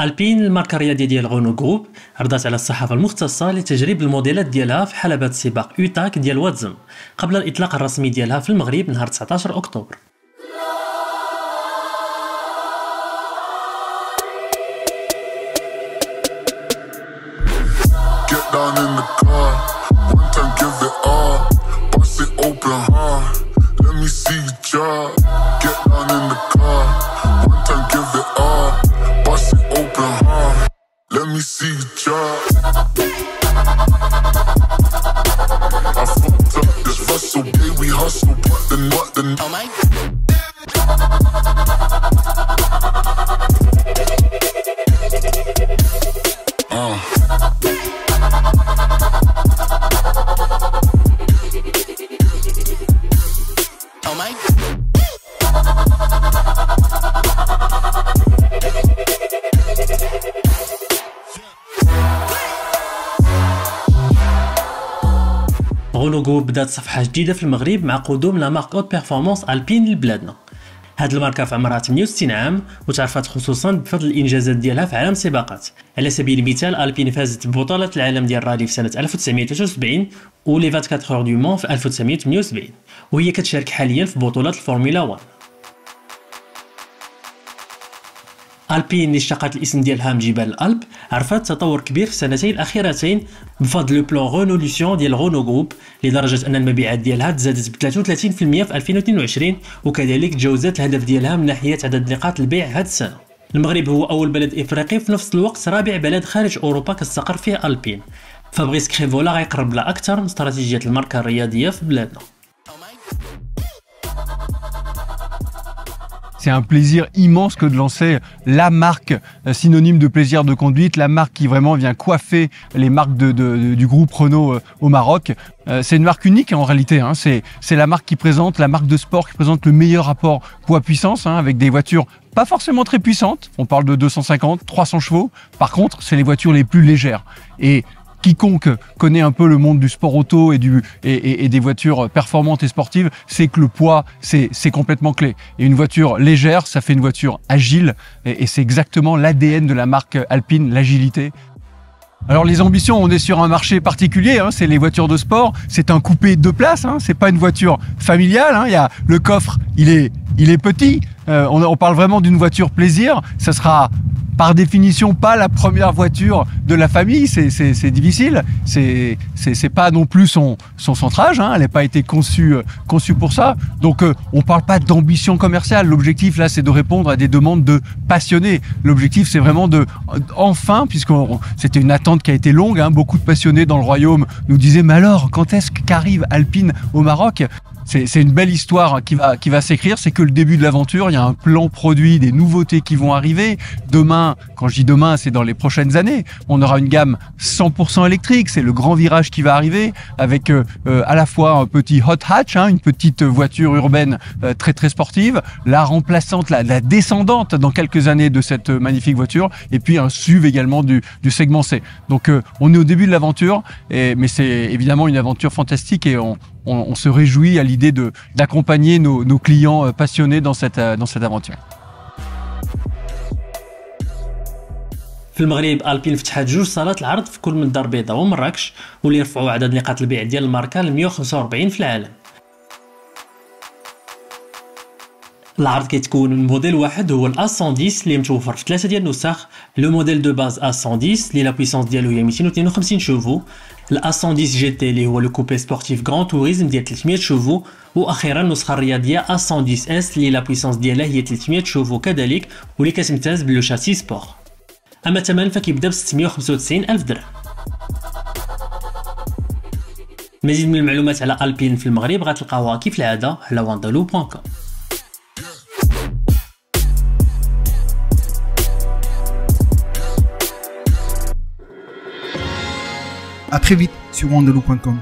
البين الماركة الرياضية ديال غونو جروب عرضت على الصحافة المختصة لتجريب الموديلات ديالها في حلبات سباق يوتاك ديال واتزم قبل الإطلاق الرسمي ديالها في المغرب نهار 19 أكتوبر. Let me see you drop. I fucked up this hustle, baby, we hustle, but the oh my. Oh my. غونو جروب بدات صفحة جديدة في المغرب مع قدوم لا مارك اوت بيرفورمانس البين لبلادنا. هاد الماركة في عمرها 68 عام وتعرفت خصوصا بفضل الانجازات ديالها في عالم السباقات. على سبيل المثال البين فازت ببطولة العالم ديال الرالي في سنة 1973 و لي 24 اور دو مون في 1978 وهي كتشارك حاليا في بطولات الفورمولا 1. البين اللي اشتقت الاسم ديالها من جبال الألب عرفت تطور كبير في السنتين الاخيرتين بفضل لو بلان رينولوسيون ديال غونو جروب لدرجه ان المبيعات ديالها تزادت ب 33% في 2022 وكذلك تجاوزت الهدف ديالها من ناحيه عدد نقاط البيع هذه السنه. المغرب هو اول بلد افريقي في نفس الوقت رابع بلد خارج اوروبا كتستقر فيه البين. فابريس كريفولا غيقرب لها اكثر من استراتيجيه الماركه الرياضيه في بلادنا. C'est un plaisir immense que de lancer la marque synonyme de plaisir de conduite, la marque qui vraiment vient coiffer les marques du groupe Renault au Maroc. C'est une marque unique en réalité, hein. C'est la marque qui présente, la marque de sport qui présente le meilleur rapport poids-puissance, hein, avec des voitures pas forcément très puissantes. On parle de 250, 300 chevaux. Par contre, c'est les voitures les plus légères. Et quiconque connaît un peu le monde du sport auto et des voitures performantes et sportives, c'est que le poids, c'est complètement clé. Et une voiture légère, ça fait une voiture agile et c'est exactement l'ADN de la marque Alpine, l'agilité. Alors les ambitions, on est sur un marché particulier, hein, c'est les voitures de sport, c'est un coupé 2 places, hein, c'est pas une voiture familiale, hein, le coffre, il est petit, on parle vraiment d'une voiture plaisir, ça sera par définition pas la première voiture de la famille, c'est difficile, c'est pas non plus son centrage, hein, elle n'a pas été conçue pour ça, donc on parle pas d'ambition commerciale, l'objectif là c'est de répondre à des demandes de passionnés, l'objectif c'est vraiment de, enfin, puisque c'était une attente qui a été longue, hein, beaucoup de passionnés dans le royaume nous disaient mais alors quand est-ce qu'arrive Alpine au Maroc? C'est une belle histoire qui va s'écrire, c'est que le début de l'aventure, il y a un plan produit, des nouveautés qui vont arriver. Demain, quand je dis demain, c'est dans les prochaines années, on aura une gamme 100% électrique, c'est le grand virage qui va arriver, avec à la fois un petit hot hatch, hein, une petite voiture urbaine très très sportive, la remplaçante, la descendante dans quelques années de cette magnifique voiture, et puis un SUV également du segment C. Donc on est au début de l'aventure, mais c'est évidemment une aventure fantastique et on se réjouit à l'idée d'accompagner nos clients passionnés dans cette aventure. في المغرب البين فتحت 2 صالات العرض في كل من الدار البيضاء ومراكش واللي يرفعوا عدد نقاط البيع ديال الماركه ل 145 في العالم. العرض كيتكون من موديل واحد هو ال A110 اللي متوفر في 3 ديال النسخ، لو موديل دو باز A110 اللي لا بويسونس ديالو هي 252 شوفو، ال A110 GT اللي هو لو كوبي سبورتيف غران توريزم ديال 300 شوفو، واخيرا النسخه الرياضيه A110S اللي لا بويسونس ديالها هي 300 شوفو كذلك واللي كتمتاز باللو شاسي سبور. اما الثمن فكيبدا ب 695 الف درهم. مزيد من المعلومات على البين في المغرب غتلقاوها كيف العاده على wandaloo.com. À très vite sur wandaloo.com.